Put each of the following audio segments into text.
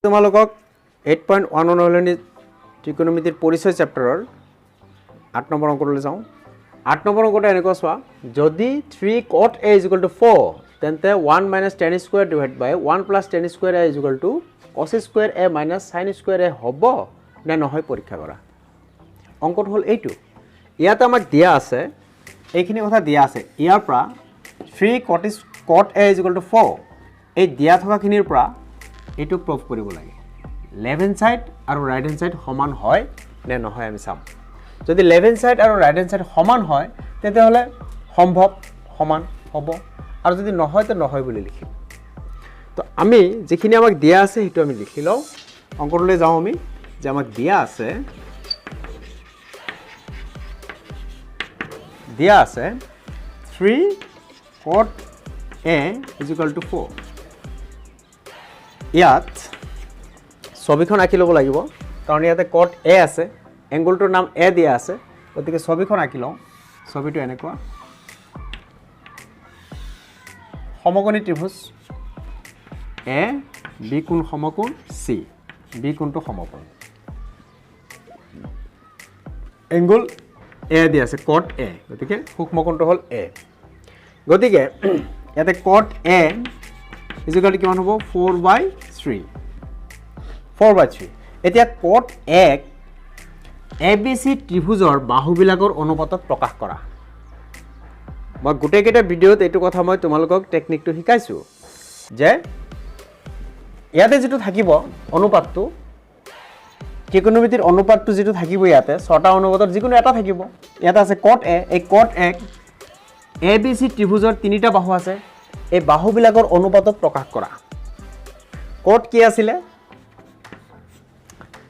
তোমালোকক 8.1 অনুশীলনী ত্ৰিকোণমিতিৰ পৰিচয় চেপ্টাৰৰ 8 নম্বৰ অংকলৈ যাওঁ 8 নম্বৰ অংকটো এনেকুৱা চোৱা যদি 3 cot a = 4 তেন্তে 1 - tan square / 1 + tan square a = cos square a - sin square a হ'ব নে নহয় পৰীক্ষা কৰা অংকটো হ'ল এইটো ইয়াত আমাক দিয়া আছে এইখিনি কথা দিয়া আছে ইয়াৰ পৰা 3 cot a = 4 এই দিয়া থকাখিনিৰ পৰা এইটো প্ৰুভ কৰিব লাগে লেফট হ্যান্ড সাইড আৰু ৰাইট হ্যান্ড সাইড সমান হয় নে নহয় আমি চাম যদি লেফট হ্যান্ড সাইড আৰু ৰাইট হ্যান্ড সাইড সমান হয় তেতিয়াহলে সম্ভৱ সমান হ'ব আৰু যদি নহয় তে নহয় বুলি লিখিম তো আমি যিখিনি আমাক দিয়া আছে হেতু আমি লিখি লওঁ অংকটোলৈ যাওঁ আমি যে আমাক দিয়া আছে 3 cot a = 4 ইয়াত ছবিখন আঁকি ল'ব লাগিব কাৰণ ইয়াতে cot a আছে এংগলটোৰ নাম a দিয়া আছে গতিকে ছবিখন আঁকি লওঁ ছবিটো এনেকুৱা সমকোণী ত্ৰিভুজ a b কোণ সমকোণ c b কোণটো সমকোণ এংগল a দিয়া আছে cot a গতিকে সূক্ষ্মকোণটো হ'ল a গতিকে ইয়াতে cot a = কিমান হ'ব 4/3 এতিয়া cot a ABC ত্ৰিভুজৰ বাহুবিলাকৰ অনুপাতত প্ৰকাশ কৰা মই গোটেইকেইটা ভিডিঅ'ত এইটো কথা মই তোমালোকক টেকনিকটো শিকাইছো যে ইয়াতে যেটো থাকিব অনুপাতটো ত্ৰিকোণমিতিৰ অনুপাতটো যেটো থাকিব ইয়াতে ছটা অনুপাতৰ যিকোনো এটা থাকিব ইয়াতে আছে cot a এই cot a ABC ত্ৰিভুজৰ তিনিটা বাহু আছে এই বাহুবিলাকৰ অনুপাতত প্ৰকাশ কৰা cot কি আছিল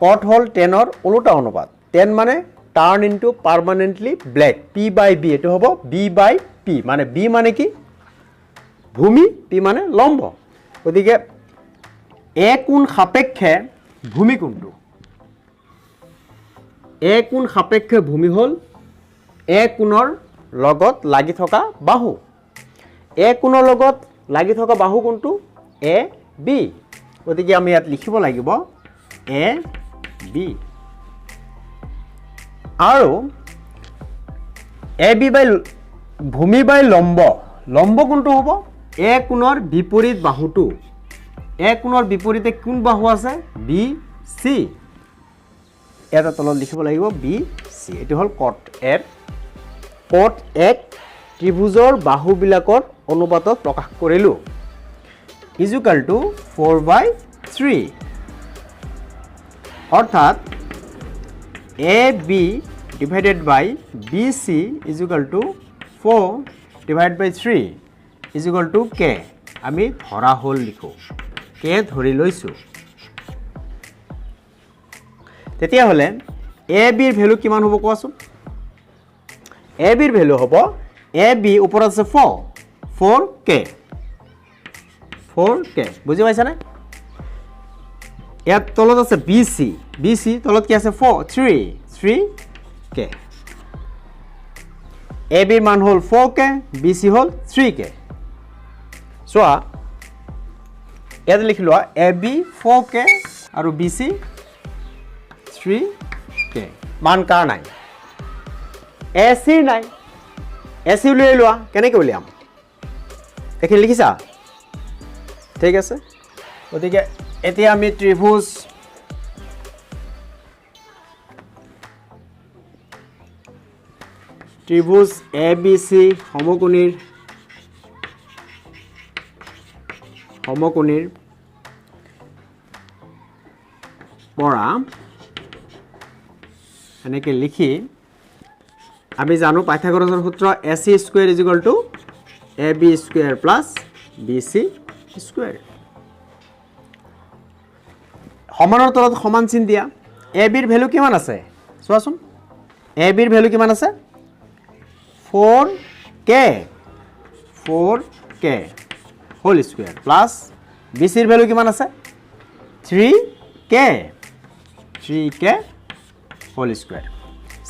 cot হল 10 ৰ উল্টা অনুপাত 10 মানে turn into permanently black p/b এটো হ'ব b/p মানে b মানে কি ভূমি p মানে লম্ব গতিকে a কোণ সাপেক্ষে ভূমি কোণটো a কোণ সাপেক্ষে ভূমি হল a কোণৰ লগত লাগি থকা বাহু a কোণৰ লগত লাগি থকা বাহু কোণটো a b গতিকে আমি ইয়াত লিখিব লাগিব a b আৰু ab বাই ভূমি বাই লম্ব লম্ব কোণটো হ'ব a কোণৰ বিপৰীত বাহুটো a কোণৰ বিপৰীতে কোন বাহু আছে b c এটা তলত লিখিব লাগিব b c এটো হল cot a ত্ৰিভুজৰ বাহুবিলাকৰ অনুপাতত প্ৰকাশ কৰিলো = 4/3 অৰ্থাৎ AB divided by BC = 4/3 = k আমি ধৰা হল লিখো k ধৰি লৈছো তেতিয়া হলে AB ৰ ভ্যালু কিমান হ'ব কোৱাচোন AB ৰ ভ্যালু হ'ব AB ওপৰত আছে 4k বুজি পাইছা না ইয়াত তলত আছে BC তলত কি আছে 3k AB ৰ মান হল 4k BC হল 3k সোয়া ইয়াত লিখিলো AB 4k আৰু BC 3k মান কাৰ নাই AC নাই AC উলিয়াই লোৱা কেনেকৈ উলিয়াম এখানে লিখিছা ঠিক আছে গতিকে এতিয়া আমি ত্ৰিভুজ ABC সমকোণীৰ পৰা এনেকৈ লিখি আমি জানো পাইথাগোৰাছৰ সূত্ৰ AC² = AB² + BC² সমানৰ তলত সমান চিন দিয়া AB ৰ ভ্যালু কিমান আছে চোৱাচোন AB ৰ ভ্যালু কিমান আছে 4k whole square plus BC ৰ ভ্যালু কিমান আছে 3k whole square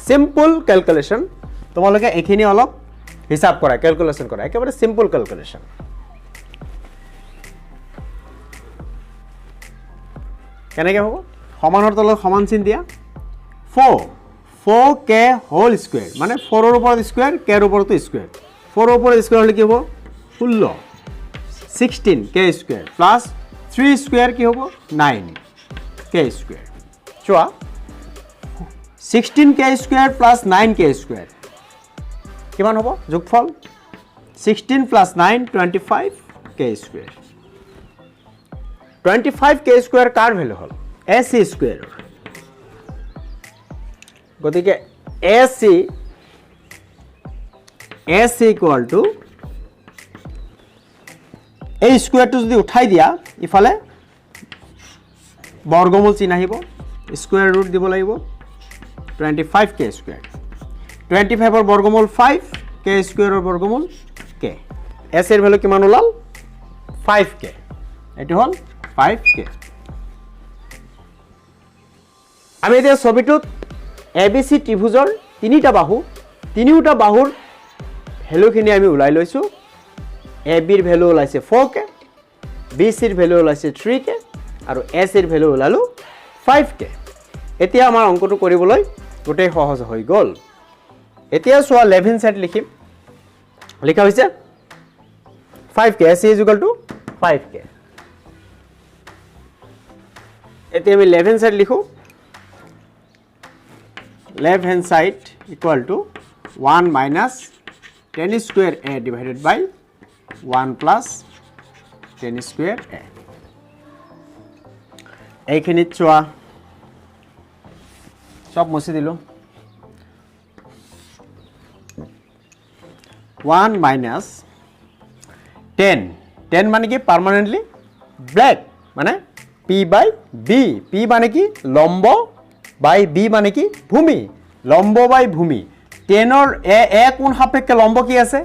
simple calculation তোমালোকে এইখিনি অলপ হিসাব কৰা ক্যালকুলেশন কৰা একেবাৰে সিম্পল ক্যালকুলেশন কেনেকৈ হ'ব সমানৰ তলত সমান চিন দিয়া 4k হোল স্কয়ার মানে 4 এর উপর স্কয়ার k এর উপর তো স্কয়ার 4 এর উপর স্কয়ার হলে কি হবে 16 16k স্কয়ার প্লাস 3 স্কয়ার কি হবে 9k স্কয়ার চোৱা 16k square plus 9k square কিমান হ'ব যোগফল 16 plus 9 25k square 25k square কার ভ্যালু হল ac স্কয়ার গতিকে ac ইকুয়াল টু এই স্কয়ারটো যদি উঠাই দিয়া ইফালে বর্গমূল চিন আহিব স্কয়ার রুট দিব লাগিব 25k স্কয়ার 25 এর বর্গমূল 5 k স্কয়ার এর বর্গমূল k s এর ভ্যালু কিমান ওলাল 5k এটো হল 5k আমি এতিয়া ছবিটোত ABC ত্ৰিভুজৰ তিনিটা বাহু তিনিটা বাহুৰ ভ্যালুখিনি আমি উলাই লৈছো AB ৰ ভ্যালু ওলাইছে 4k BC ৰ ভ্যালু ওলাইছে 3k আৰু S ৰ ভ্যালু ওলালো 5k এতিয়া আমাৰ অংকটো কৰিবলৈ গোটেই সহজ হৈ গল এতিয়া সোয়া লেফট হ্যান্ড সাইড লিখিম লিখা হৈছে 5k S is equal to 5k এতিয়া আমি লেফট হ্যান্ড সাইড লিখো left hand side equal to 1 minus 10 square a divided by 1 plus 10 square a এইখিনিত চোৱা সব মুছি দিলো 1 minus 10 মানে কি পার্মানেন্টলি ব্ল্যাক মানে p by b p মানে কি লম্ব by b মানে কি ভূমি লম্ব by ভূমি 10 এর a কোণ সাপেক্ষে লম্ব কি আছে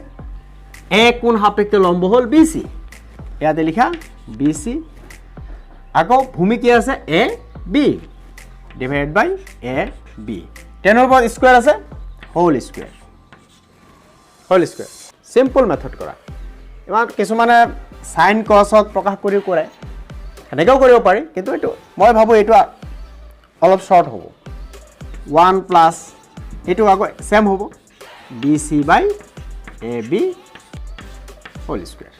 a কোণ সাপেক্ষে লম্ব হল bc ইয়াতে লিখা bc আকৌ ভূমি কি আছে a b divided by a b 10 এর উপর স্কয়ার আছে হোল স্কয়ার সিম্পল মেথড কৰা ইমান কিছুমানে সাইন কসক প্ৰকাশ কৰি কৰে এনেকেও কৰিব পাৰি কিন্তু এটো মই ভাবো এটো অলপ শর্ট হবো 1 প্লাস এটো আগো সেম হবো BC by AB whole square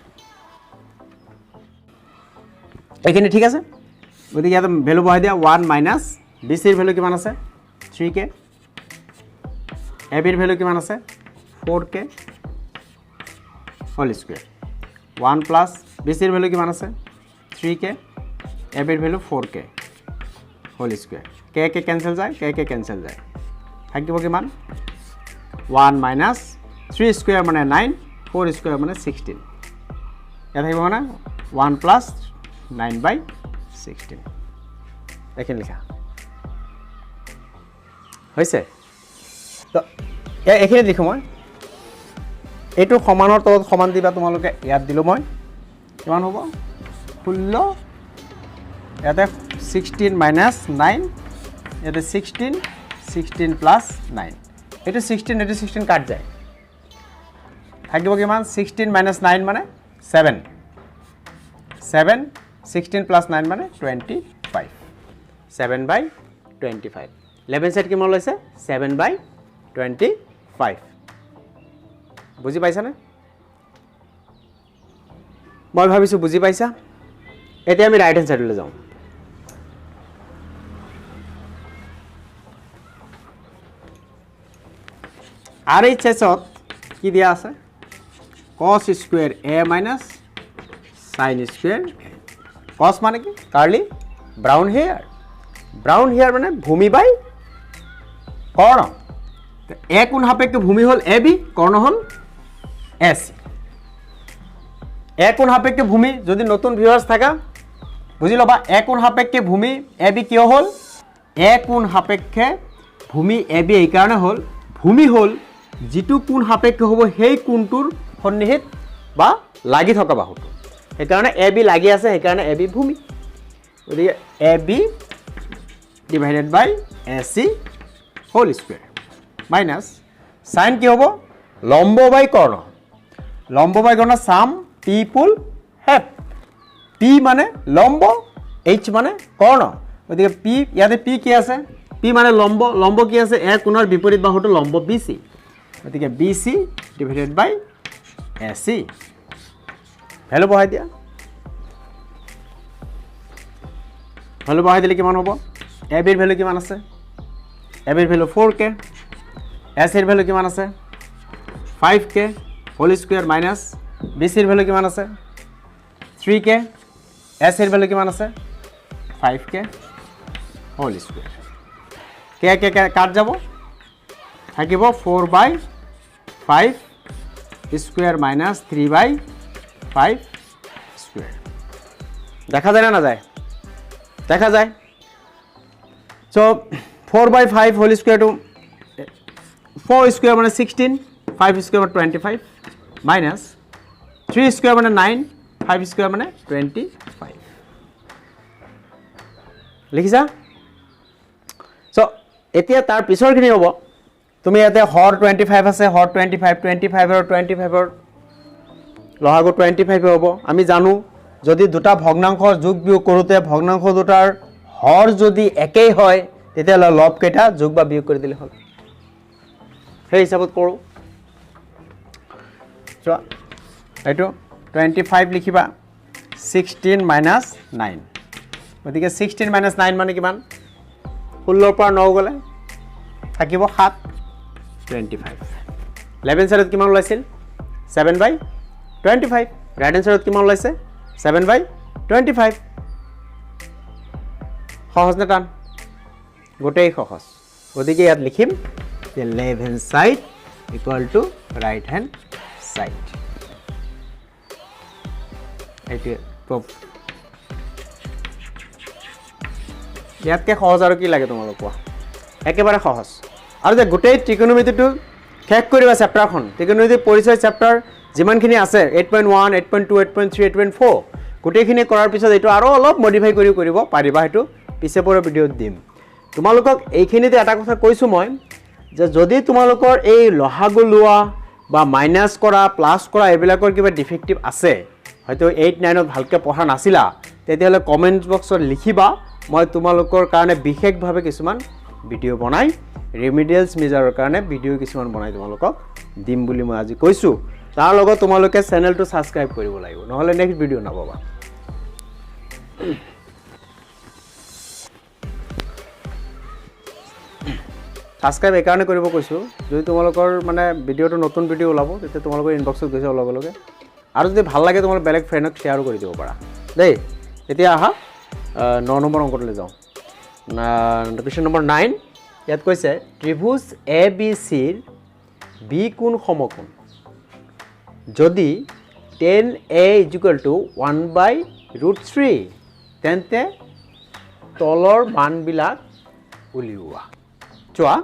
এখানে ঠিক আছে গতিকে ইয়াতে ভ্যালু বহাই দিয়া 1 মাইনাস BC এর ভ্যালু কিমান আছে 3k AB এর ভ্যালু কিমান আছে 4k whole square 1 plus BC এর ভ্যালু কিমান আছে 3k AB এর value 4k whole square k k cancel যায় k k ক্যান্সেল যায় থাকিব কিমান 1 মাইনাস 3 স্কয়ার মানে 9 4 স্কয়ার মানে 16 এটা থাকিব মানে 1 প্লাস 9 বাই 16 দেখেন লেখা হইছে তো এখানে লিখো মই এটো সমানৰ তলত সমান দিবা তোমালোকে ইয়াত দিলো মই কিমান হ'ব 16 ইয়াতে 16 minus 9 ইয়াতে 16 plus 9 এটা 16 কাট যায় থাকিব কিমান 16 minus 9 মানে 7 16 plus 9 মানে 25 7 by 25 11 সাইড কিমান লৈছে 7 by 25 বুজি পাইছা না মই ভাবিছো বুজি পাইছা এতিয়া আমি রাইট হ্যান্ড সাইডলৈ যাওঁ RHS কি দিয়া আছে cos square a minus sin square a cos মানে কি কার্লি ব্রাউন হেয়ার মানে ভূমি বাই কর্ণ a কোণ সাপেক্ষে ভূমি হল ab Karna hall ac a কোণ সাপেক্ষে ভূমি যদি নতুন ভিউয়ার্স থাকা বুঝি লবা a কোণ সাপেক্ষে ভূমি ab কিয় হল a কোণ সাপেক্ষে ভূমি ab এই কারণে হল ভূমি হল जिटु कोण सापेक्ष हबो हेई कोणटुर सन्निहित बा लागि থকা বাহুটো এই কারণে AB লাগি আছে এই কারণে AB ভূমি গতিকে AB divided by AC whole square minus sine কি হ'ব লম্ব বাই কৰ্ণ সাম পিপুল হেভ পি মানে লম্ব এইচ মানে কৰ্ণ গতিকে পি ইয়াতে পি কি আছে পি মানে লম্ব কি আছে এ কোণৰ বিপৰীত বাহুটো লম্ব BC গতিকে BC divided by AC value বহাই দিয়া ভ্যালু বহাই দিলে কিমান হ'ব AB ৰ ভ্যালু কিমান আছে AB ৰ ভ্যালু 4k AC ৰ ভ্যালু কিমান আছে 5k whole square minus BC ৰ ভ্যালু কিমান আছে 3k AC ৰ ভ্যালু কিমান আছে 5k হোল স্কয়ার কে কাট যাব থাকিব 4/5 স্কয়ার মাইনাস 3/5 স্কয়ার দেখা যায় না যায় দেখা যায় so 4/5 whole square to 4 square মানে 16 5 স্কয়ার মানে 25 মাইনাস 3 স্কয়ার মানে 9 5 স্কয়ার মানে 25 লিখিছা সো এতিয়া তাৰ পিছৰখিনি হ'ব তুমি ইয়াতে হৰ 25 আছে হৰ 25 ৰ 25 ৰ লহাগু 25 হ'ব আমি জানো যদি দুটা ভগ্নাংশৰ যোগ বিয়োগ কৰোতে ভগ্নাংশ দুটাৰ হৰ যদি একেই হয় তেতিয়াহ'লে লব কেইটা যোগ বা বিয়োগ কৰি দিলে হ'ল সেই হিচাপত কৰোঁ চোৱা এইটো 25 লিখিবা 16 মাইনাছ 9 গতিকে 16 মাইনাছ 9 মানে কিমান 16 পৰা 9 গ'লে থাকিব 7 25 11 সাইডত কিমান ওলাইছিল 7/25 ৰাইট এনসাৰত কিমান ওলাইছে 7/25 সহজ নে টান গোটেই সহজ গতিকে ইয়াত লিখিম যে left hand side equal to right hand side এইটো প্রুফ ইয়াতকে সহজ আৰু কি লাগে তোমালোক কোৱা একেবাৰে সহজ আৰু যে গোটেই ত্ৰিকোণমিতিটো শেষ কৰিবা চেপ্টাৰখন ত্ৰিকোণমিতি পৰিচয় চেপ্টাৰ যিমানখিনি আছে 8.1 8.2 8.3 8.4 গোটেইখিনি কৰাৰ পিছত এইটো আৰু অলপ মডিফাই কৰিব পাৰিবা হেতু পিছে পৰৰ ভিডিঅ'ত দিম তোমালোকক এইখিনিতে এটা কথা কৈছো মই যে যদি তোমালোকৰ এই লহাগু লোৱা বা মাইনাস কৰা প্লাস কৰা এবিলাকৰ কিবা ডিফেক্টিভ আছে হয়তো 8 9 ত ভালকে পঢ়া নাছিলা তেতিয়াহলে কমেন্ট বক্সত লিখিবা মই তোমালোকৰ কাৰণে বিশেষভাৱে কিছুমান ভিডিঅ' বনাই ৰেমিডিয়েলছ মেজাৰৰ কাৰণে ভিডিঅ' কিছুমান বনাই তোমালোকক দিম বুলি মই আজি কৈছো তাৰ লগত তোমালোকে চেনেলটো সাবস্ক্ৰাইব কৰিব লাগিব নহলে নেক্সট ভিডিঅ' নাপাবা সাবস্ক্ৰাইব একাৰণে কৰিব কৈছো যদি তোমালোকৰ মানে ভিডিঅ'টো নতুন ভিডিঅ' ওলাব তেতিয়া তোমালোকৰ ইনবক্সত গৈছে লগে লগে আৰু যদি ভাল লাগে তোমালোক বেলেগ ফ্ৰেণ্ডক শেয়াৰ কৰি দিব পাৰা দেই এতিয়া আহা 9 নম্বৰ অংকলৈ যাওঁ কোৱেশ্চন নম্বৰ 9 ইয়াত কৈছে ত্ৰিভুজ ABC ৰ B কোণ সমকোণ যদি tan A = 1/√3 তেন্তে তলৰ মানবিলাক উলিওৱা চোৱা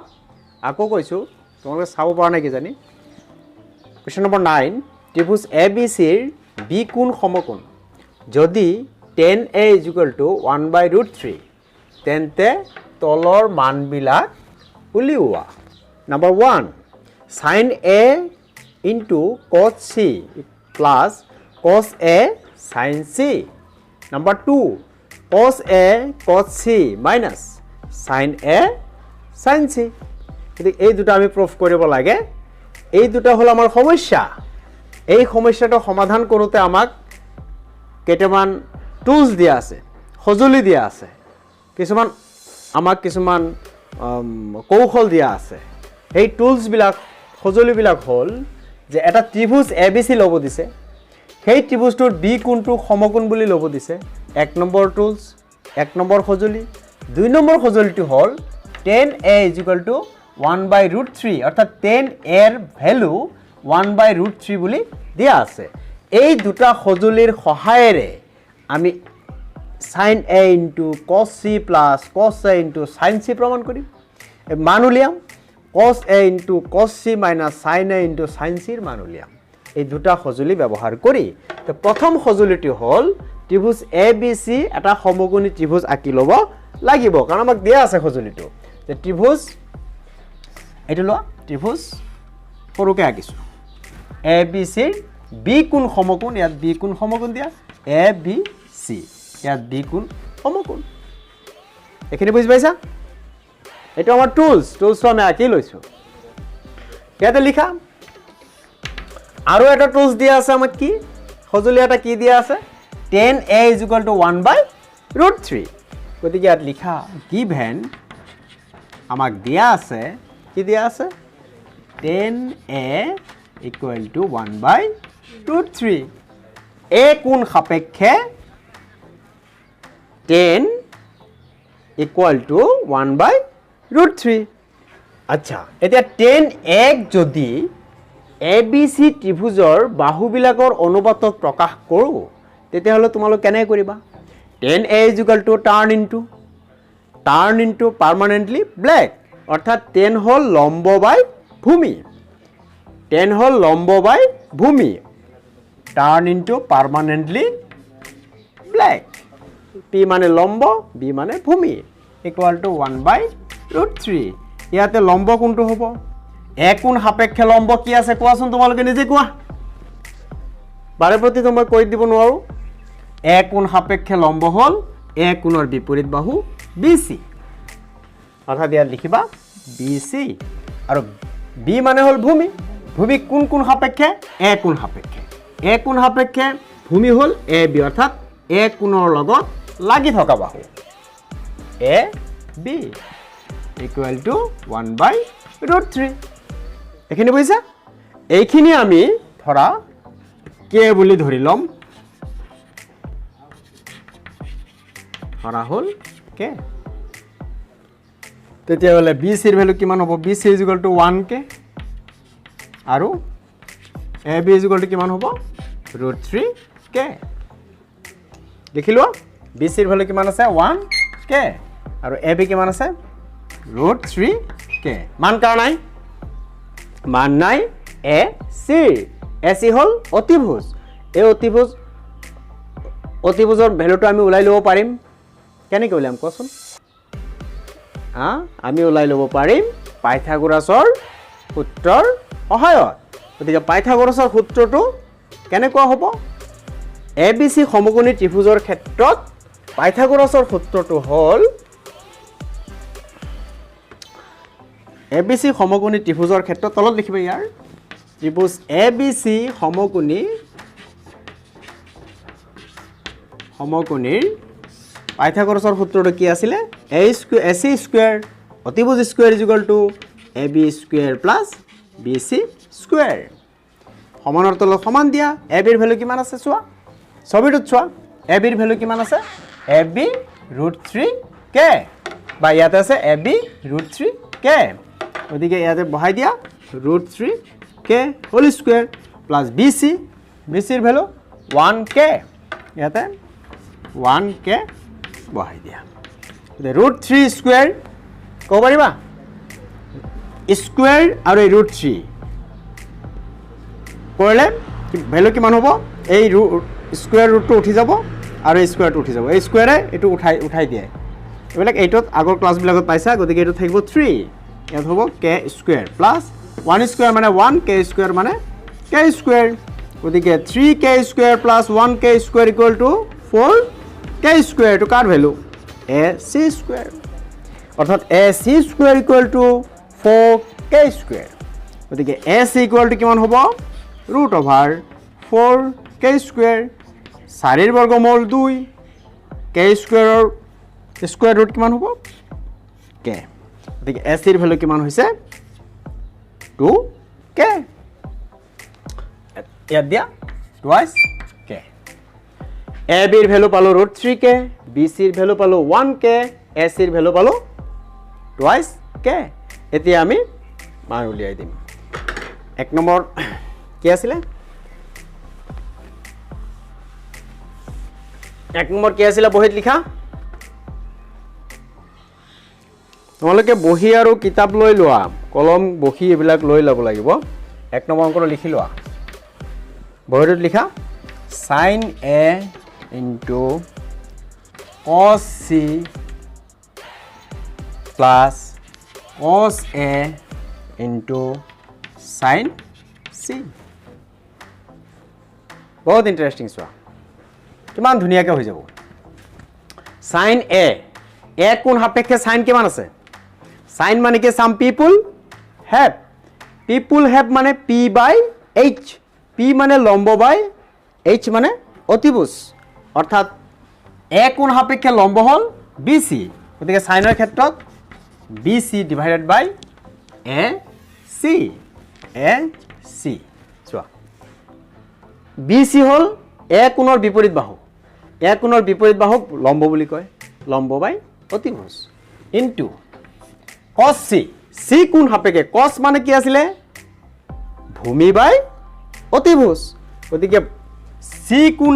আকৌ কৈছো তোমালোকে চাব পৰা নাই কি জানি কোৱেশ্চন নম্বৰ 9 ত্ৰিভুজ ABC ৰ B কোণ সমকোণ যদি tan A = 1/√3 তেন্তে তলৰ মানবিলাক উলিওৱা number 1 sin A into cos C plus cos A sin C number 2 cos A cos C minus sin A sin C এই দুটা আমি প্রুফ কৰিব লাগে এই দুটা হল আমাৰ সমস্যা এই সমস্যাটো সমাধান কৰোতে আমাক কেইটামান টুলস দিয়া আছে সজুলি দিয়া আছে কিছুমান আমাক কিছুমান কৌশল দিয়া আছে এই টুলস বিলাক সজুলি বিলাক হল যে এটা ত্ৰিভুজ ABC লব দিছে সেই ত্ৰিভুজটোৰ B কোণটো সমকোণ বুলি লব দিছে এক নম্বৰ টুলস এক নম্বৰ সজুলি দুই নম্বৰ সজুলিটো হল tan A = 1/√3 অৰ্থাৎ tan A ৰ ভ্যালু 1/√3 বুলি দিয়া আছে এই দুটা সজুলিৰ সহায়েৰে আমি sin A * cos C plus cos A * sin C প্ৰমাণ কৰিম মান উলিয়াম cos A * cos C minus sin A * sin C ৰ মান উলিয়াম এই দুটা সজুলি ব্যৱহাৰ কৰি তো প্ৰথম সজুলিটো হল ত্ৰিভুজ ABC এটা সমকোণী ত্ৰিভুজ আঁকি লব লাগিব কাৰণ আমাক দিয়া আছে সজুলিটো যে ত্ৰিভুজ এইটো ল ত্ৰিভুজ সৰুকৈ আঁকিছোঁ এ বি চিৰ বি কোণ সমকোণ ইয়াত বি কোণ সমকোণ দিয়া এ বি চি ইয়াত বি কোণ সমকোণ এইখিনি বুজি পাইছা এইটো আমাৰ টুলছটো আমি আঁকি লৈছোঁ ইয়াতে লিখা আৰু এটা টুলছ দিয়া আছে আমাক কি সজুলি এটা কি দিয়া আছে 10a = 1/√3 গতিকে ইয়াত লিখা গিভেন আমাক দিয়া আছে কি দিয়া আছে 10a = 1/√3 a কোণ সাপেক্ষে 10 = 1/√3 আচ্ছা এতিয়া 10a যদি ABC ত্ৰিভুজৰ বাহুবিলাকৰ অনুপাতত প্ৰকাশ কৰোঁ তেতিয়াহ'লে তোমালোক কেনে কৰিবা 10a = টাৰ্ণ ইনটু পাৰ্মানেণ্টলি ব্লেক অৰ্থাৎ 10 হ'ল লম্ব বাই ভূমি 10 হ'ল লম্ব বাই ভূমি টাৰ্ণ ইনটু পাৰ্মানেণ্টলি ব্লেক P মানে লম্ব B মানে ভূমি = 1/√3 ইয়াতে লম্ব কোনটো হ'ব এ কোণ সাপেক্ষে লম্ব কি আছে কোৱাচোন তোমালোকে নিজে কোৱা বাৰে প্ৰতি মই কৈ দিব নোৱাৰো এ কোণ সাপেক্ষে লম্ব হ'ল এ কোণৰ বিপৰীত বাহু BC অৰ্থাৎ ইয়াত লিখিবা BC আৰু B মানে হ'ল ভূমি ভূমি কোন কোণ সাপেক্ষে এ কোণ সাপেক্ষে এ কোণ সাপেক্ষে ভূমি হ'ল AB অৰ্থাৎ এ কোণৰ লগত লাগি থকা বাহু AB = 1/√3 এইখিনি বুজিছা এইখিনি আমি ধৰা কে বুলি ধৰি ল'ম ধৰা হ'ল কে তেতিয়াহ'লে বি চিৰ ভেলু কিমান হ'ব বি চি = 1k আৰু এ বি কিমান হ'ব √3k লিখি লোৱা বি চিৰ ভেলু কিমান আছে 1k আৰু এ বি কিমান আছে √3k মান কাৰ নাই মান নাই এ চি হ'ল অতিভুজ এই অতিভুজৰ ভেলুটো আমি ওলাই ল'ব পাৰিম কেনেকৈ ওলাম কোৱাচোন আমি ওলাই ল'ব পাৰিম পাইথাগোৰাছৰ সূত্ৰৰ সহায়ত গতিকে পাইথাগোৰাছৰ সূত্ৰটো কেনেকুৱা হ'ব এ বি চি সমকোণী ত্ৰিভুজৰ ক্ষেত্ৰত পাইথাগোৰাছৰ সূত্ৰটো হ'ল এ বি চি সমকোণী ত্ৰিভুজৰ ক্ষেত্ৰত তলত লিখিবা ইয়াৰ ত্ৰিভুজ এ বি চি সমকোণীৰ পাইথাগোৰাছৰ সূত্ৰটো কি আছিলে এ চি স্কুৱেৰ অতিভুজ square = A B square plus B C square সমানৰ তলত সমান দিয়া এ বিৰ ভেলু কিমান আছে চোৱা ছবিটোত চোৱা এ বিৰ ভেলু কিমান আছে এ বি √3k বা ইয়াতে আছে এ বি √3k গতিকে ইয়াতে বহাই দিয়া √3k whole square plus B চিৰ ভেলু 1k ইয়াতে 1k বহাই দিয়া √3 স্কুৱেৰ ক'ব পাৰিবা স্কুৱেৰ আৰু এই √3 কৰিলে ভেলু কিমান হ'ব এই স্কুৱেৰ ৰুটটো উঠি যাব আৰু এই স্কুৱেৰটো উঠি যাব এই স্কুৱেৰে এইটো উঠাই দিয়ে এইবিলাক এইটোত আগৰ ক্লাছবিলাকত পাইছা গতিকে এইটো থাকিব 3 ইয়াত হ'ব k স্কুৱেৰ প্লাছ 1 স্কুৱেৰ মানে 1 k স্কুৱেৰ মানে k স্কুৱেৰ গতিকে 3k square plus 1k square = 4k square এইটো কাৰ ভেলু এ চি স্কুৱেৰ অৰ্থাৎ এ চি স্কুৱেৰ = 4k স্কুৱেৰ গতিকে এ চি কিমান হ'ব √4k স্কুৱেৰ 4ৰ বৰ্গমূল 2 k স্কুৱেৰৰ স্কুৱেৰ ৰুট কিমান হ'ব k গতিকে এ চিৰ ভেলু কিমান হৈছে 2k ইয়াত দিয়া টুৱাইছ k এ বিৰ ভেলু পালো √3k বি চিৰ ভেলু পালো 1k এ চিৰ ভেলু পালো টুৱাইছ k এতিয়া আমি মান উলিয়াই দিম 1 নম্বৰ কি আছিলে 1 নম্বৰ কি আছিলে বহিত লিখা তোমালোকে বহি আৰু কিতাপ লৈ লোৱা কলম বহি এইবিলাক লৈ ল'ব লাগিব 1 নম্বৰ অংকটো লিখি লোৱা বহিটোত লিখা sin a into cos c plus cos a into sin C বহুত ইণ্টাৰেষ্টিং চোৱা কিমান ধুনীয়াকৈ হৈ যাব সাইন এ কোন সাপেক্ষে সাইন কিমান আছে সাইন মানে কি সাম পিপুল হেভ মানে পি বাই এইচ পি মানে লম্ব বাই এইচ মানে অতিভুজ অৰ্থাৎ এ কোন সাপেক্ষে লম্ব হ'ল বি চি গতিকে সাইনৰ ক্ষেত্ৰত বি চি ডিভাইডেড বাই এ চি চোৱা বি চি হ'ল এ কোণৰ বিপৰীত বাহু এ কোণৰ বিপৰীত বাহুক লম্ব বুলি কয় লম্ব বাই অতিভুজ ইনটু কস চি কোণ সাপেক্ষে কস মানে কি আছিলে ভূমি বাই অতিভুজ গতিকে চি কোণ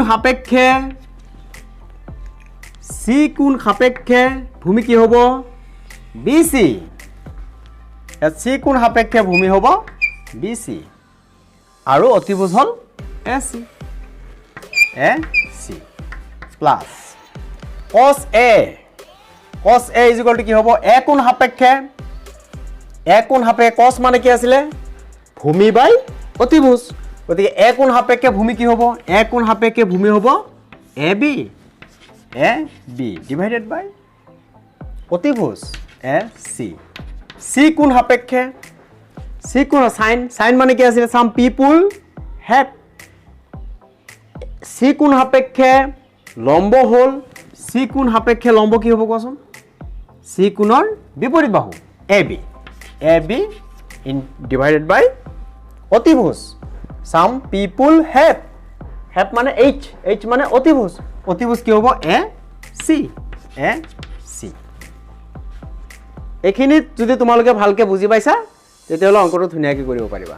সাপেক্ষে ভূমি কি হ'ব বি চি চি কোণ সাপেক্ষে ভূমি হ'ব বি চি আৰু অতিভুজ হ'ল A C plus cos A is equal to কি হ'ব এ কোণ সাপেক্ষে কস মানে কি আছিলে ভূমি বাই অতিভুজ গতিকে এ কোণ সাপেক্ষে ভূমি কি হ'ব এ কোণ সাপেক্ষে ভূমি হ'ব এ বি ডিভাইডেড বাই অতিভুজ এ চি কোণ সাপেক্ষে সাইন মানে কি আছিলে সাম পিপুল হেভ চি কোণ সাপেক্ষে লম্ব হ'ল চি কোণ সাপেক্ষে লম্ব কি হ'ব কোৱাচোন চি কোণৰ বিপৰীত বাহু এ বি ইন ডিভাইডেড বাই অতিভুজ সাম পিপুল হেভ মানে এইচ মানে অতিভুজ কি হ'ব এ চি এইখিনিত যদি তোমালোকে ভালকৈ বুজি পাইছা তেতিয়াহ'লে অংকটো ধুনীয়াকৈ কৰিব পাৰিবা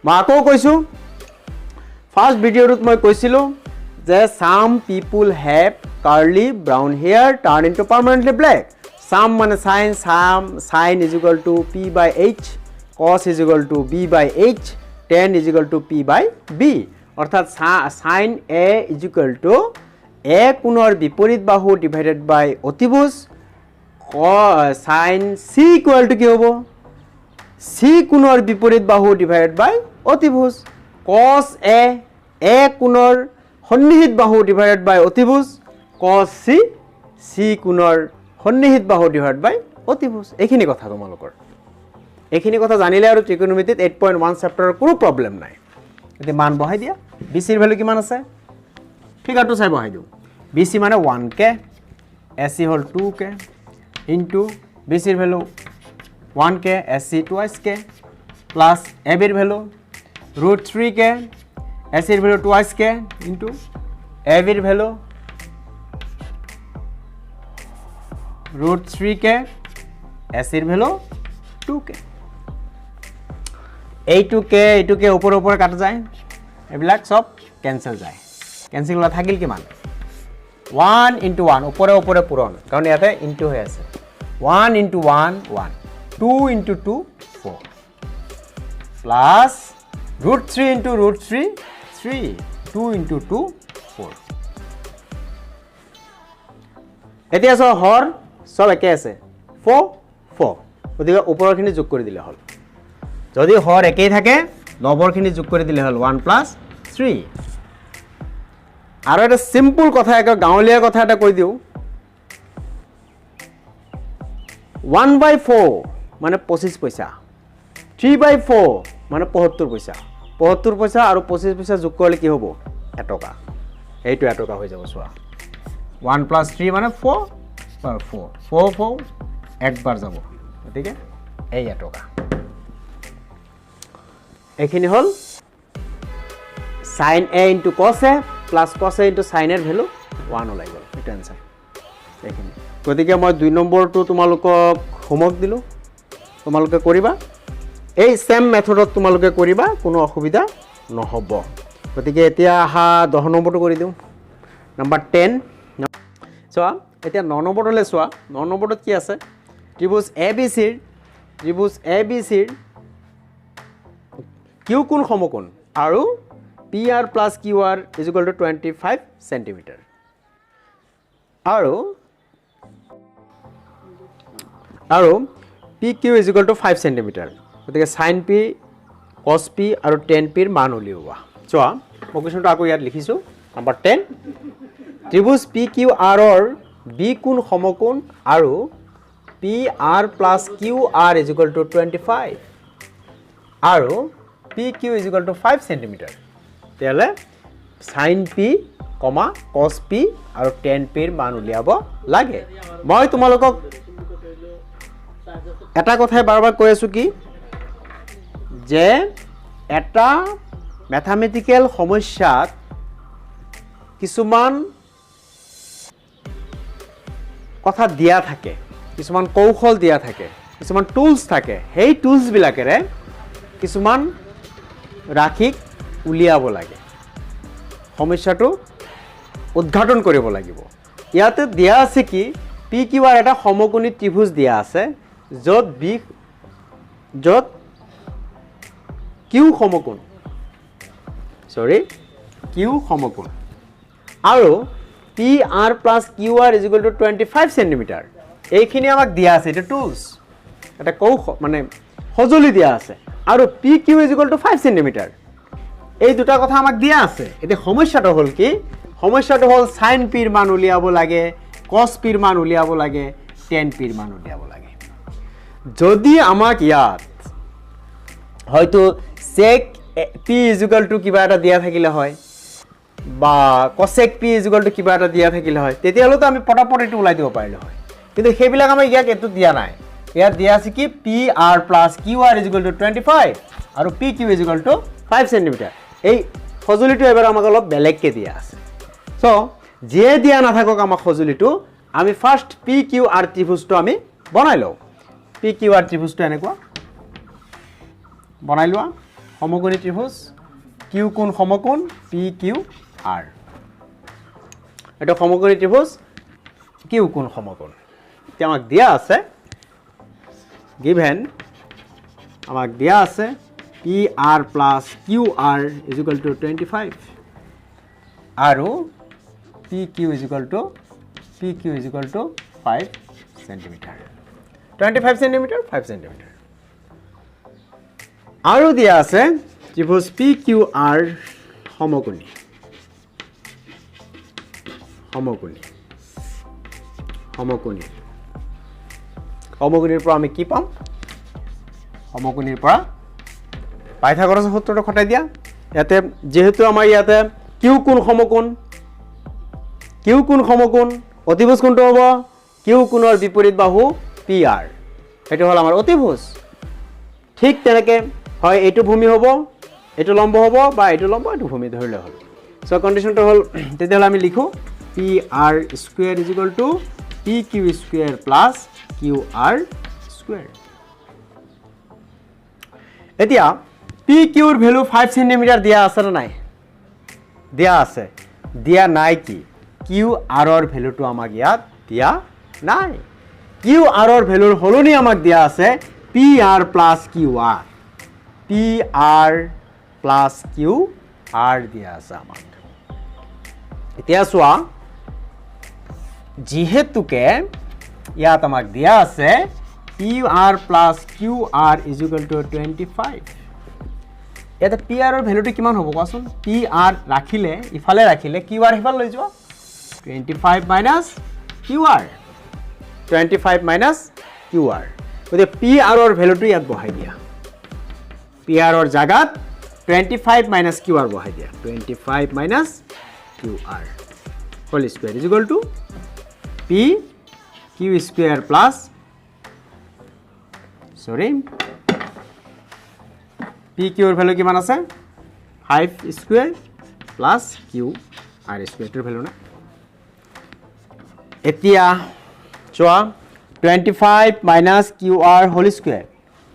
মই আকৌ কৈছোঁ ফাৰ্ষ্ট ভিডিঅ'টোত মই কৈছিলোঁ যে some people have curly brown hair turn into permanently black some মানে sine is equal to P by H cos is equal to B by H tan is equal to P by B অৰ্থাৎ sine A is equal to A কোণৰ বিপৰীত বাহু divided বাই অতিভুজ sign C equal to কি হ'ব C কোণৰ বিপৰীত বাহু ডিভাইডেড বাই অতিভুজ কস এ কোণৰ সন্নিহিত বাহু ডিভাইডেড বাই অতিভুজ কস চি কোণৰ সন্নিহিত বাহু ডিভাইডেড বাই অতিভুজ এইখিনি কথা তোমালোকৰ এইখিনি কথা জানিলে আৰু ত্ৰিকোণমিতিত 8.1 চেপ্টাৰৰ কোনো প্ৰব্লেম নাই এতিয়া মান বহাই দিয়া বি চিৰ ভেলু কিমান আছে ফিগাৰটো চাই বহাই দিওঁ বি চি মানে 1K এ চি হ'ল 2K ইনটু বি চিৰ ভেলু 1K এ চি 2K প্লাছ এ বিৰ ভেলু √3K এ চিৰ ভেলু 2K ইনটু এ বিৰ ভেলু √3K এ চিৰ ভেলু 2K এইটোকে ওপৰে কাটা যায় এইবিলাক চব কেঞ্চেল যায় কেঞ্চেল কৰা থাকিল কিমান 1 into 1 ওপৰে পূৰণ কাৰণ ইয়াতে ইনটু হৈ আছে 1 into 1 1 2 into 2 4 plus √3 into √3 3 2 into 2 4 এতিয়া চব হৰ চব একে আছে 4 গতিকে ওপৰৰখিনি যোগ কৰি দিলে হ'ল যদি হৰ একেই থাকে লবৰখিনি যোগ কৰি দিলে হ'ল 1 + 3 আৰু এটা সিম্পল কথা এক গাঁৱলীয়া কথা এটা কৈ দিওঁ 1/4 মানে 25 পইচা 3/4 মানে 75 পইচা 75 পইচা আৰু 25 পইচা যোগ কৰিলে কি হ'ব 1 টকা এইটো 1 টকা হৈ যাব চোৱা 1 + 3 মানে 4 4 একবাৰ যাব গতিকে এই 1 টকা এইখিনি হ'ল sin a into cos a plus cos a into sin a ৰ ভ্যালু 1 ওলাই গ'ল এটা आंसर এইখিনি গতিকে মই 2 নম্বৰটো তোমালোকক হোমৱৰ্ক দিলো তোমালোকে কৰিবা এই সেম মেথডত তোমালোকে কৰিবা কোনো অসুবিধা নহব গতিকে এতিয়া আহা 10 নম্বৰটো কৰি দিওঁ নাম্বাৰ 10 চোৱা এতিয়া 9 নম্বৰলৈ চোৱা 9 নম্বৰটোত কি আছে ত্ৰিভুজ ABC ৰ কিউ কোণ সমকোণ আৰু PR plus QR is equal to 25 centimeter আৰু PQ is equal to 5 centimeter গতিকে sin P cos p আৰু tan p ৰ মান উলিওৱা চোৱা মই কোৱেশ্যনটো আকৌ ইয়াত লিখিছো নম্বৰ 10 ত্ৰিভুজ PQR ৰ b কোণ সমকোণ আৰু PR plus QR is equal to 25 আৰু PQ is equal to 5 cm তেলে sin p, cos p আৰু tan p ৰ মান উলিয়াব লাগে মই তোমালোকক এটা কথাই বাৰবাৰ কৈ আছো কি যে এটা ম্যাথমেটিক্যাল সমস্যাত কিছুমান কথা দিয়া থাকে কিছুমান কৌশল দিয়া থাকে কিছুমান টুলস থাকে সেই টুলস বিলাকেৰে কিছুমান ৰাখিক উলিয়াব লাগে সমস্যাটো উদ্ঘাটন কৰিব লাগিব ইয়াতে দিয়া আছে কি PQR এটা সমকোণী ত্ৰিভুজ দিয়া আছে য'ত Q সমকোণ Q সমকোণ আৰু PR plus QR is equal to 25 cm এইখিনি আমাক দিয়া আছে এটা টুলস এটা কৌশল মানে সজলি দিয়া আছে আৰু PQ is equal to 5 cm এই দুটা কথা আমাক দিয়া আছে এতে সমস্যাটো হল কি সমস্যাটো হল sin p ৰ মান উলিয়াব লাগে cos p ৰ মান উলিয়াব লাগে tan p ৰ মান উলিয়াব লাগে যদি আমাক ইয়াত হয়তো sec p is equal to কিবা এটা দিয়া থাকিলে হয় বা cosec p is equal to কিবা এটা দিয়া থাকিলে হয় তেতিয়াহলে তো আমি পটাপট এটো উলাই দিব পাৰিলো হয় কিন্তু হেবিলাক আমি ইয়াক এটো দিয়া নাই ইয়াত দিয়া আছে কি PR plus QR is equal to 25 আৰু PQ is equal to 5 cm এই সজুলিটো এবাৰ আমাক অলপ বেলেগকে দিয়া আছে সো যে দিয়া না থাকক আমাক সজুলিটো আমি ফাৰ্স্ট PQR ত্ৰিভুজটো আমি বনাই লও PQR ত্ৰিভুজটো এনেকুৱা বনাই লোৱা সমকোণী ত্ৰিভুজ Q কোণ সমকোণ PQR এটা সমকোণী ত্ৰিভুজ Q কোণ সমকোণ এতিয়া আমাক দিয়া আছে given আমাক দিয়া আছে PR plus QR is equal to 25 আৰু PQ is equal to 5 cm 25 cm 5 cm আৰু দিয়া আছে ত্ৰিভুজ PQR সমকোণী সমকোণীৰ পৰা আমি কি পাম সমকোণীৰ পৰা পাইথাগোৰাছৰ সূত্ৰটো খটাই দিয়া ইয়াতে যেহেতু আমাৰ ইয়াতে Q কোণ সমকোণ অতিভুজ কোণটো হ'ব Q কোণৰ বিপৰীত বাহু PR এটো হল আমাৰ অতিভুজ ঠিক তেনেকে হয় এটো ভূমি হ'ব এটো লম্ব হ'ব বা এটো লম্ব এটো ভূমি ধৰিলে হ'ল সো কন্ডিশনটো হল তেতিয়াহলে আমি লিখো PR square is equal to PQ square plus QR square এতিয়া PQ ৰ ভ্যালু 5 cm দিয়া আছে না নাই দিয়া আছে দিয়া নাই কি QR ৰ ভ্যালুটো আমাক ইয়াত দিয়া নাই QR ৰ ভ্যালুৰ হলনি আমাক দিয়া আছে PR plus QR দিয়া আছে আমাক এতিয়া চোৱা যেহেতুকে ইয়াত আমাক দিয়া আছে PR plus QR is equal to 25 এটা PR ৰ ভ্যালুটো কিমান হ'ব কোৱাচোন PR ৰাখিলে ইফালে ৰাখিলে QR ইফালে লৈ যোৱা 25 minus QR 25 minus QR গতে PR ৰ ভ্যালুটো ইয়াত বহাই দিয়া PR ৰ জাগাত 25 minus QR বহাই দিয়া 25 minus QR whole square is equal to PQ square plus PQ ৰ ভ্যালু কিমান আছে 5 square plus QR square ৰ ভ্যালু না এতিয়া চোৱা 25 minus QR whole square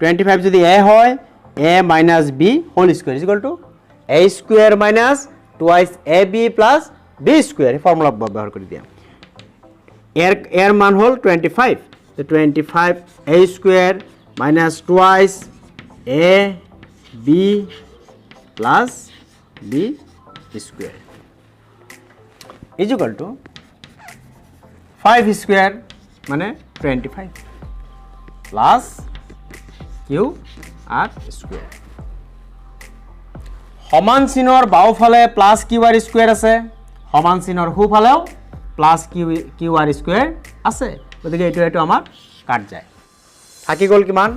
25 যদি a হয় a minus b whole square is equal to a square minus twice ab plus b square formula ব্যবহার কৰি দিয়া এর মান হল 25 so 25 a square minus twice a b plus b square is equal to 5 square মানে 25 plus QR square সমান চিনৰ বাওফালে plus Q R square আছে সমান চিনৰ সোঁফালেও প্লাছ কিউ আৰ স্কুৱেৰ আছে গতিকে এইটো আমাৰ কাট যায় থাকি গ'ল কিমান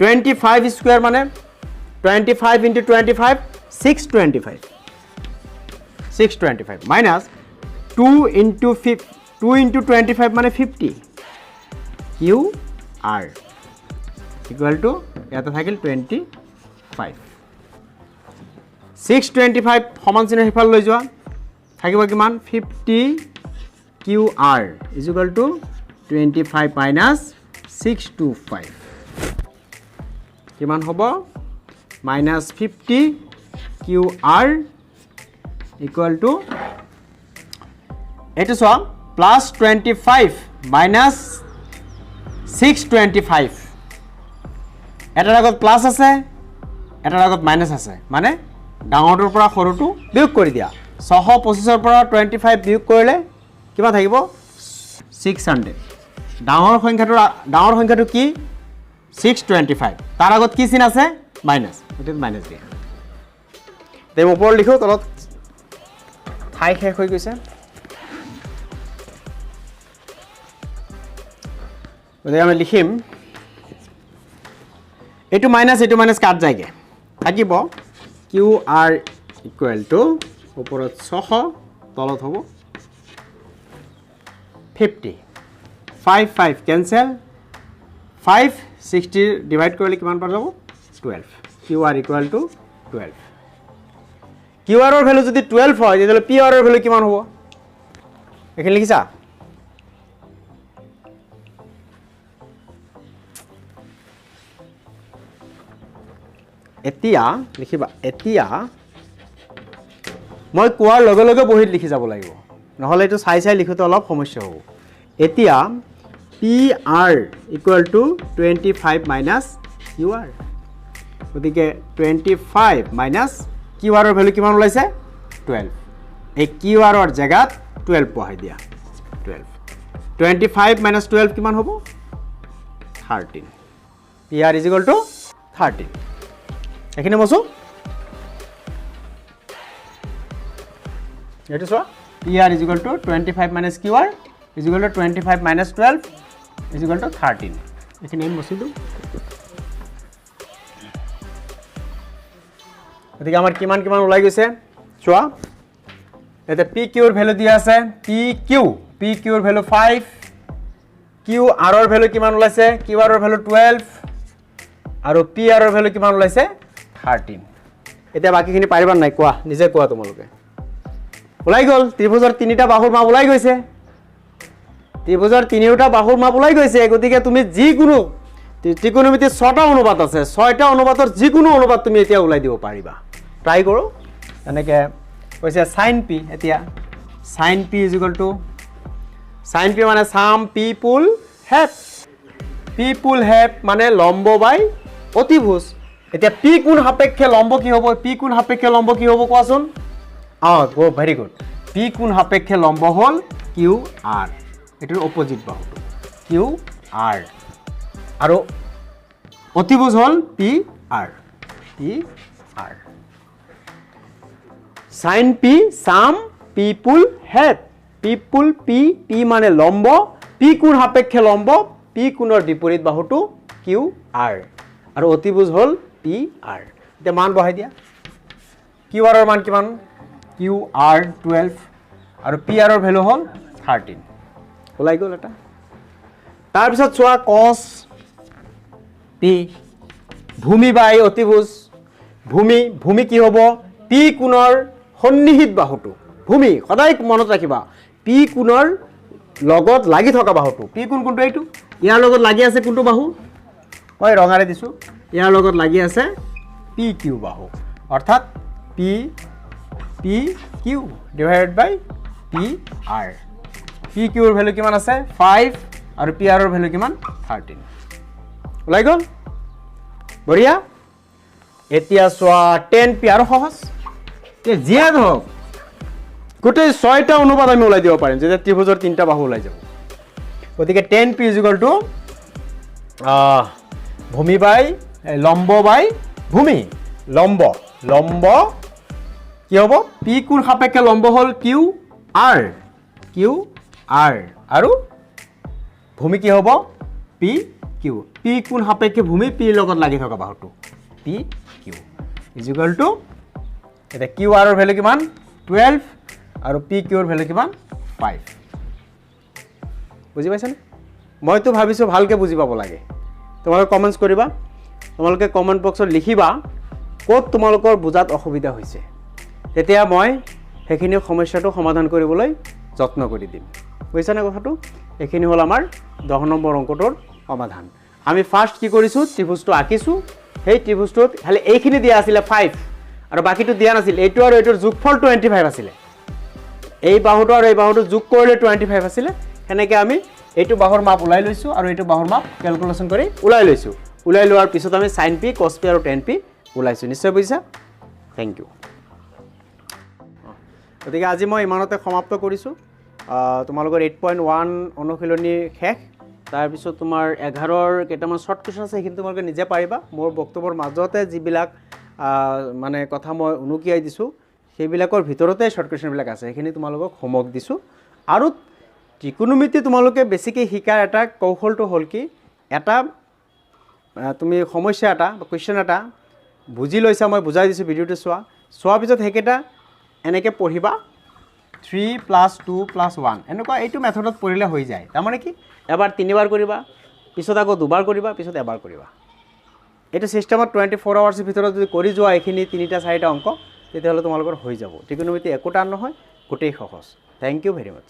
25 স্কুৱেৰ মানে 25 into 25 625 minus 2 into 25 মানে 50 q r equal to ইয়াতে থাকিল 25 625 সমান চিনৰ হিফাল লৈ যোৱা থাকিব কিমান 50 q r is equal to 25 minus 625 কিমান হ'ব minus 50 q r equal to এইটো চোৱা plus 25 minus 625 এটাৰ আগত প্লাস আছে এটাৰ আগত মাইনাস আছে মানে ডাঙৰটোৰ পৰা সৰুটো বিয়োগ কৰি দিয়া 625 ৰ পৰা 25 বিয়োগ কৰিলে কিমান থাকিব 600 ডাঙৰ সংখ্যাটো কি 625 তাৰ আগত কি চিন আছে মাইনাস এটা মাইনাস দিয়া তে ওপৰ লিখো তলত ঠাই শেষ হৈ গৈছে গতিকে আমি লিখিম এইটো মাইনাস কাট যায়গে থাকিব কিউ আৰ ইকুৱেল টু ওপৰত 600 তলত হ'ব 50 5 কেনসেল 5 60 ডিভাইড কৰিলে কিমান পাই যাব 12 Q R equal to 12 Q আৰৰ ভ্যালু যদি 12 হয় তেতিয়াহ'লে পি আৰৰ ভ্যালু কিমান হ'ব এখানে লিখিছা এতিয়া লিখিবা এতিয়া মই কোৱাৰ লগে লগে বহিত লিখি যাব লাগিব নহলে এটো চাই চাই লিখোতে অলপ সমস্যা হ'ব এতিয়া P R equal to 25 minus Q R গতিকে 25 মাইনাস কিউ আৰৰ ভ্যালু কিমান ওলাইছে 12 এই কিউ আৰৰ জায়গাত 12 বহাই দিয়া 12 25 মাইনাস 12 কিমান হ'ব 13 P R is equal two 13 এখানে বসো এটো so pr is equal to 25 minus qr is equal to 25 minus 12 is equal to 13 এখানে আমি বসি দিও এদিকে আমার কিমান ওলাই গৈছে চোৱা এতে pq এর ভ্যালু দিয়া আছে pq এর ভ্যালু 5 qr এর ভ্যালু কিমান ওলাইছে qr এর ভ্যালু 12 আৰু pr এৰ ভ্যালু কিমান ওলাইছে 13 এতিয়া বাকিখিনি পাৰিবা নাই কোৱা নিজে কোৱা তোমালোকে ওলাই গল ত্ৰিভুজৰ তিনিটা বাহুৰ মাপ ওলাই গৈছে ত্ৰিভুজৰ তিনিটা বাহুৰ মাপ ওলাই গৈছে গতিকে তুমি যিকোনো ত্ৰিকোণমিতিৰ 6টা অনুপাত আছে 6টা অনুপাতৰ যিকোনো অনুপাত তুমি এতিয়া ওলাই দিব পাৰিবা ট্রাই করো এনেকে কৈছে sin p এতিয়া sin p sin p মানে সাম পিপুল হ্যাভ মানে লম্ব বাই অতিভুজ এতিয়া p কোণ সাপেক্ষে লম্ব কি হ'ব p কোণ সাপেক্ষে লম্ব কি হ'ব কোৱাচোন গো ভেৰি গুড p কোণ সাপেক্ষে লম্ব হল কিউ আৰ এটাৰ অপোজিট বাহু কিউ আৰ আৰু অতিভুজ হল P R sin p some people have people p মানে লম্ব p কোণ সাপেক্ষে লম্ব p কোণৰ বিপৰীত বাহুটো কিউ আৰ আৰু অতিভুজ হল পি আৰ এটা মান বহাই দিয়া কিউ আৰৰ মান কিমান কিউ আৰ 12 আৰু পি আৰৰ ভ্যালু হল 13 ওলাই গল এটা তাৰ পিছত চোৱা cos p ভূমি বাই অতিভুজ ভূমি কি হ'ব p কোণৰ সন্নিহিত বাহুটো ভূমি সদায় মনত ৰাখিবা p কোণৰ লগত লাগি থকা বাহুটো p কোণ কোনটো এইটো ইয়াৰ লগত লাগি আছে কোনটো বাহু মই ৰঙাৰে দিছো ইয়াৰ লগত লাগি আছে pq বাহু অৰ্থাৎ pq ডিভাইডেড বাই pr pq এৰ ভ্যালু কিমান আছে 5 আৰু pr এৰ ভ্যালু কিমান 13 ওলাই গল বঢ়িয়া এতিয়া সোয়া 10p আৰু সহজ তে জিয়াদ হোক গোটেই 6টা অনুপাত আমি ওলাই দিব পাৰিম যেটা ত্ৰিভুজৰ 3টা বাহু ওলাই যাব গতিকে 10p ভূমি বাই লম্ব বাই ভূমি লম্ব লম্ব কি হ'ব পি কোণ সাপেক্ষে লম্ব হ'ল কিউ আৰ আৰু ভূমি কি হ'ব পি কিউ পি কোণ সাপেক্ষে ভূমি পিৰ লগত লাগি থকা বাহুটো পি কিউ ইজিকুৱেল টু এটা কিউ আৰৰ ভেলু কিমান 12 আৰু পি কিউৰ ভেলু কিমান 5 বুজি পাইছানে মইতো ভাবিছোঁ ভালকৈ বুজি পাব লাগে তোমালোকে কমেণ্টছ কৰিবা তোমালোকে কমেণ্ট বক্সত লিখিবা ক'ত তোমালোকৰ বুজাত অসুবিধা হৈছে তেতিয়া মই সেইখিনি সমস্যাটো সমাধান কৰিবলৈ যত্ন কৰি দিম বুজিছানে কথাটো এইখিনি হ'ল আমাৰ 10 নম্বৰ অংকটোৰ সমাধান আমি ফাৰ্ষ্ট কি কৰিছোঁ ত্ৰিভুজটো আঁকিছোঁ সেই ত্ৰিভুজটোত খালি এইখিনি দিয়া আছিলে 5 আৰু বাকিটো দিয়া নাছিল এইটো আৰু এইটোৰ যোগফল 25 আছিলে এই বাহুটো আৰু এই বাহুটো যোগ কৰিলে 25 আছিলে সেনেকৈ আমি এইটো বাহুৰ মাপ ওলাই লৈছোঁ আৰু এইটো বাহুৰ মাপ কেলকুলেশ্যন কৰি ওলাই লৈছোঁ ওলাই লোৱাৰ পিছত আমি sin p cos p আৰু tan p ওলাইছোঁ নিশ্চয় বুজিছা থেংক ইউ গতিকে আজি মই ইমানতে সমাপ্ত কৰিছোঁ তোমালোকৰ 8.1 অনুশীলনী শেষ তাৰপিছত তোমাৰ 11ৰ কেইটামান শ্বৰ্ট কুৱেশ্যন আছে সেইখিনি তোমালোকে নিজে পাৰিবা মোৰ বক্তব্যৰ মাজতে যিবিলাক মানে কথা মই উনুকিয়াই দিছোঁ সেইবিলাকৰ ভিতৰতে শ্বৰ্ট কুৱেশ্যনবিলাক আছে সেইখিনি তোমালোকক হোমৱৰ্ক দিছোঁ আৰু ত্ৰিকোণমিতি তোমালোকে বেছিকৈ শিকাৰ এটা কৌশলটো হ'ল কি এটা তুমি সমস্যা এটা বা কুৱেশ্যন এটা বুজি লৈছা মই বুজাই দিছোঁ ভিডিঅ'টো চোৱাৰ পিছত সেইকেইটা এনেকৈ পঢ়িবা 3 + 2 + 1 এনেকুৱা এইটো মেথডত পঢ়িলে হৈ যায় তাৰমানে কি এবাৰ 3বাৰ কৰিবা পিছত আকৌ 2বাৰ কৰিবা পিছত এবাৰ কৰিবা এইটো ছিষ্টেমত 24 আৱাৰ্ছৰ ভিতৰত যদি কৰি যোৱা এইখিনি 3টা 4টা অংক তেতিয়াহ'লে তোমালোকৰ হৈ যাব ত্ৰিকোণমিতি একো টান নহয় গোটেই সহজ থেংক ইউ ভেৰি মাছ